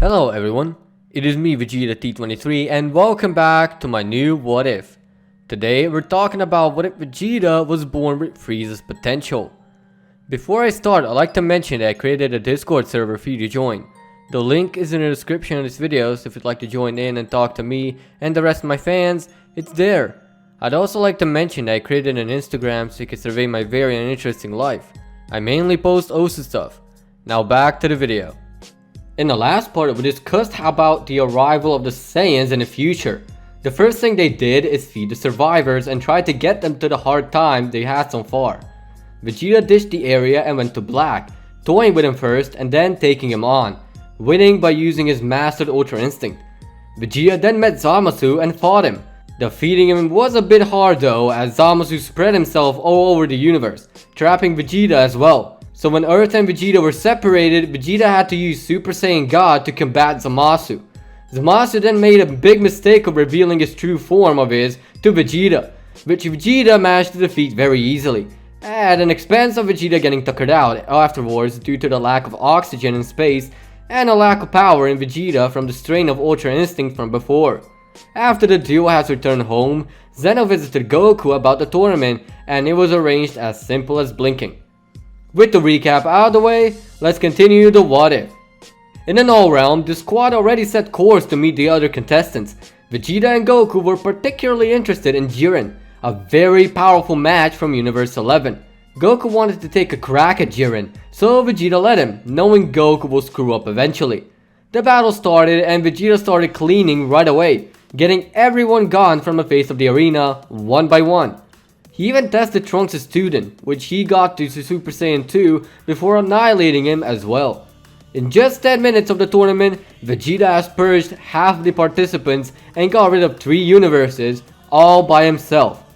Hello everyone, it is me Vegeta T23 and welcome back to my new What If. Today we're talking about what if Vegeta was born with Freeza's potential. Before I start, I'd like to mention that I created a Discord server for you to join. The link is in the description of this video, so if you'd like to join in and talk to me and the rest of my fans, it's there. I'd also like to mention that I created an Instagram so you can survey my very interesting life. I mainly post OSU stuff. Now back to the video. In the last part, we discussed about the arrival of the Saiyans in the future. The first thing they did is feed the survivors and try to get them to the hard time they had so far. Vegeta dished the area and went to Black, toying with him first and then taking him on, winning by using his mastered Ultra Instinct. Vegeta then met Zamasu and fought him. Defeating him was a bit hard though, as Zamasu spread himself all over the universe, trapping Vegeta as well. So when Earth and Vegeta were separated, Vegeta had to use Super Saiyan God to combat Zamasu. Zamasu then made a big mistake of revealing his true form of his to Vegeta, which Vegeta managed to defeat very easily, at an expense of Vegeta getting tuckered out afterwards due to the lack of oxygen in space and a lack of power in Vegeta from the strain of Ultra Instinct from before. After the duo has returned home, Zeno visited Goku about the tournament and it was arranged as simple as blinking. With the recap out of the way, let's continue the what if. In the Null Realm, the squad already set course to meet the other contestants. Vegeta and Goku were particularly interested in Jiren, a very powerful match from Universe 11. Goku wanted to take a crack at Jiren, so Vegeta let him, knowing Goku will screw up eventually. The battle started and Vegeta started cleaning right away, getting everyone gone from the face of the arena one by one. He even tested Trunks' student, which he got to Super Saiyan 2 before annihilating him as well. In just 10 minutes of the tournament, Vegeta has purged half the participants and got rid of 3 universes, all by himself.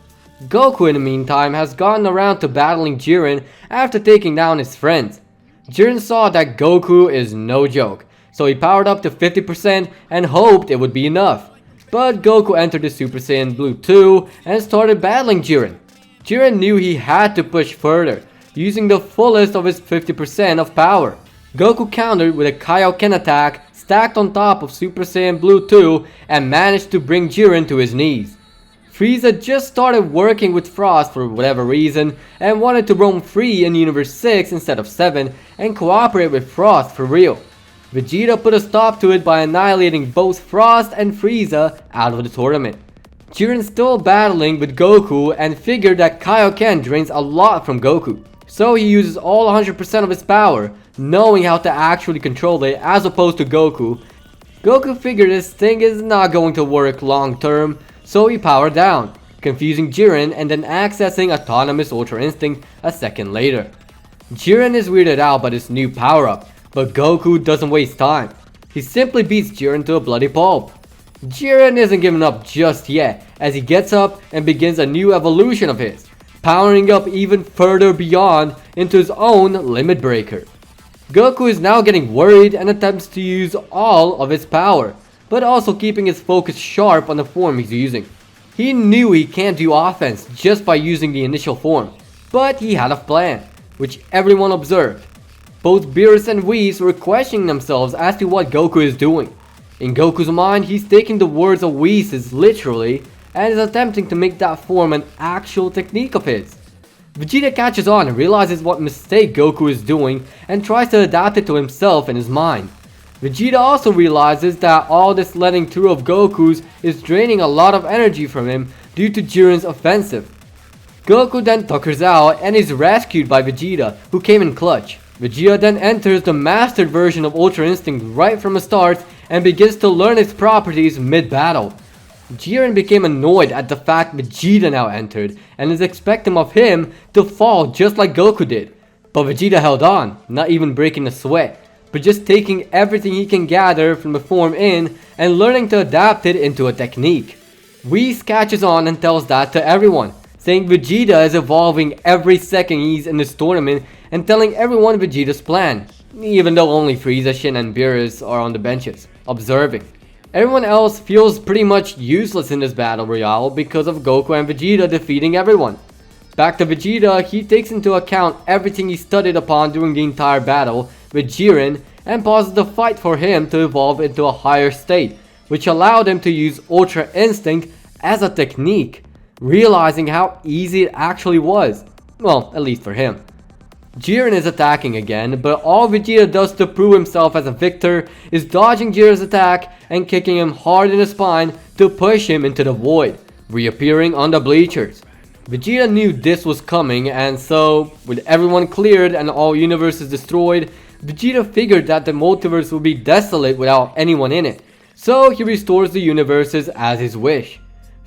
Goku in the meantime has gotten around to battling Jiren after taking down his friends. Jiren saw that Goku is no joke, so he powered up to 50% and hoped it would be enough. But Goku entered the Super Saiyan Blue 2 and started battling Jiren. Jiren knew he had to push further, using the fullest of his 50% of power. Goku countered with a Kaioken attack stacked on top of Super Saiyan Blue 2 and managed to bring Jiren to his knees. Freeza just started working with Frost for whatever reason and wanted to roam free in Universe 6 instead of 7 and cooperate with Frost for real. Vegeta put a stop to it by annihilating both Frost and Freeza out of the tournament. Jiren's still battling with Goku and figured that Kaioken drains a lot from Goku, so he uses all 100% of his power, knowing how to actually control it as opposed to Goku. Goku figured this thing is not going to work long term, so he powered down, confusing Jiren and then accessing Autonomous Ultra Instinct a second later. Jiren is weirded out by this new power-up, but Goku doesn't waste time. He simply beats Jiren to a bloody pulp. Jiren isn't giving up just yet, as he gets up and begins a new evolution of his, powering up even further beyond into his own limit breaker. Goku is now getting worried and attempts to use all of his power, but also keeping his focus sharp on the form he's using. He knew he can't do offense just by using the initial form, but he had a plan, which everyone observed. Both Beerus and Whis were questioning themselves as to what Goku is doing. In Goku's mind, he's taking the words of Whis literally and is attempting to make that form an actual technique of his. Vegeta catches on and realizes what mistake Goku is doing and tries to adapt it to himself in his mind. Vegeta also realizes that all this letting through of Goku's is draining a lot of energy from him due to Jiren's offensive. Goku then tuckers out and is rescued by Vegeta, who came in clutch. Vegeta then enters the mastered version of Ultra Instinct right from the start and begins to learn its properties mid-battle. Jiren became annoyed at the fact Vegeta now entered and is expecting of him to fall just like Goku did. But Vegeta held on, not even breaking a sweat, but just taking everything he can gather from the form in and learning to adapt it into a technique. Whis catches on and tells that to everyone, saying Vegeta is evolving every second he's in this tournament and telling everyone Vegeta's plan, even though only Freeza, Shin and Beerus are on the benches, observing. Everyone else feels pretty much useless in this battle royale because of Goku and Vegeta defeating everyone. Back to Vegeta, he takes into account everything he studied upon during the entire battle with Jiren and pauses the fight for him to evolve into a higher state, which allowed him to use Ultra Instinct as a technique, realizing how easy it actually was. Well, at least for him. Jiren is attacking again, but all Vegeta does to prove himself as a victor is dodging Jiren's attack and kicking him hard in the spine to push him into the void, reappearing on the bleachers. Vegeta knew this was coming, and so, with everyone cleared and all universes destroyed, Vegeta figured that the multiverse would be desolate without anyone in it, so he restores the universes as his wish.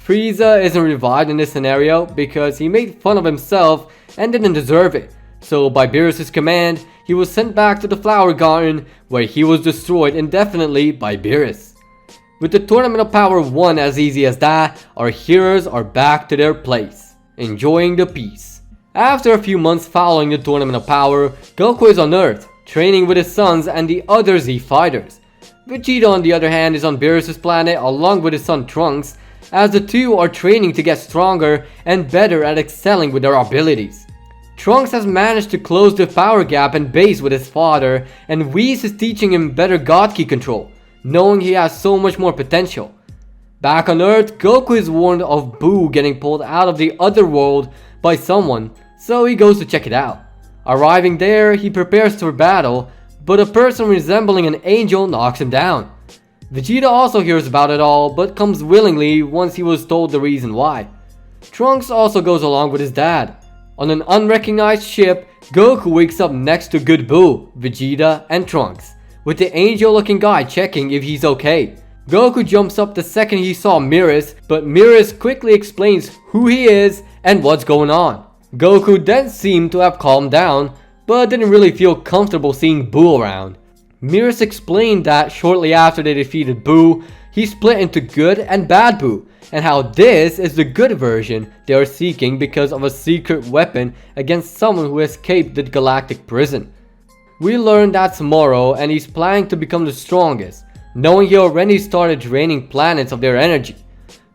Freeza isn't revived in this scenario because he made fun of himself and didn't deserve it, so by Beerus' command, he was sent back to the Flower Garden where he was destroyed indefinitely by Beerus. With the Tournament of Power won as easy as that, our heroes are back to their place, enjoying the peace. After a few months following the Tournament of Power, Goku is on Earth, training with his sons and the other Z fighters. Vegeta on the other hand is on Beerus' planet along with his son Trunks, as the two are training to get stronger and better at excelling with their abilities. Trunks has managed to close the power gap and base with his father, and Whis is teaching him better God Ki control, knowing he has so much more potential. Back on Earth, Goku is warned of Boo getting pulled out of the other world by someone, so he goes to check it out. Arriving there, he prepares for battle, but a person resembling an angel knocks him down. Vegeta also hears about it all, but comes willingly once he was told the reason why. Trunks also goes along with his dad. On an unrecognized ship, Goku wakes up next to Good Boo, Vegeta, and Trunks, with the angel-looking guy checking if he's okay. Goku jumps up the second he saw Mirrors, but Mirrors quickly explains who he is and what's going on. Goku then seemed to have calmed down, but didn't really feel comfortable seeing Boo around. Mirrors explained that shortly after they defeated Boo, he split into Good and Bad Boo, and how this is the good version they are seeking because of a secret weapon against someone who escaped the galactic prison. We learn that's Moro, and he's planning to become the strongest, knowing he already started draining planets of their energy.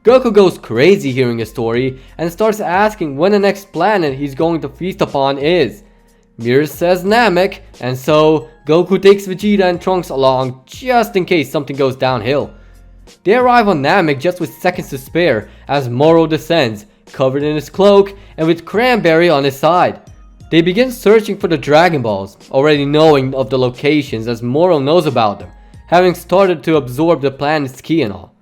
Goku goes crazy hearing his story and starts asking when the next planet he's going to feast upon is. Mirrors says Namek, and so Goku takes Vegeta and Trunks along just in case something goes downhill. They arrive on Namek just with seconds to spare as Moro descends, covered in his cloak and with Cranberry on his side. They begin searching for the Dragon Balls, already knowing of the locations as Moro knows about them, having started to absorb the planet's ki and all.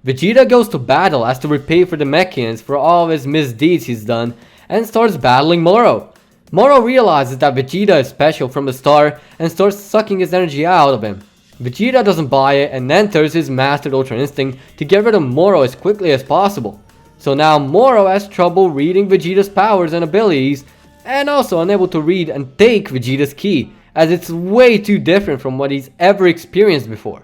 Vegeta goes to battle as to repay for the Mechians for all of his misdeeds he's done and starts battling Moro. Moro realizes that Vegeta is special from the start and starts sucking his energy out of him. Vegeta doesn't buy it and enters his mastered Ultra Instinct to get rid of Moro as quickly as possible. So now Moro has trouble reading Vegeta's powers and abilities, and also unable to read and take Vegeta's ki, as it's way too different from what he's ever experienced before.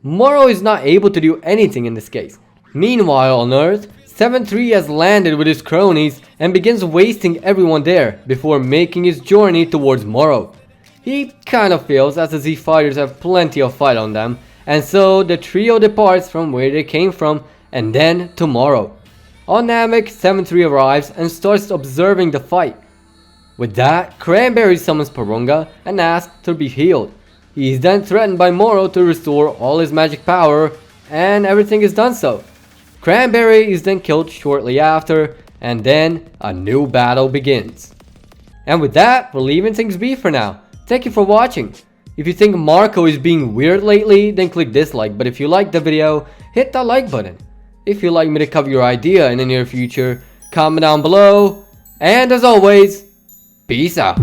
Moro is not able to do anything in this case. Meanwhile on Earth, 7-3 has landed with his cronies and begins wasting everyone there before making his journey towards Moro. He kind of fails as the Z fighters have plenty of fight on them, and so the trio departs from where they came from and then to Moro. On Namek, 7-3 arrives and starts observing the fight. With that, Cranberry summons Porunga and asks to be healed. He is then threatened by Moro to restore all his magic power, and everything is done so. Cranberry is then killed shortly after, and then a new battle begins. And with that, we're leaving things be for now. Thank you for watching. If you think Marco is being weird lately, then click dislike, but if you liked the video, hit that like button. If you'd like me to cover your idea in the near future, comment down below, and as always, peace out.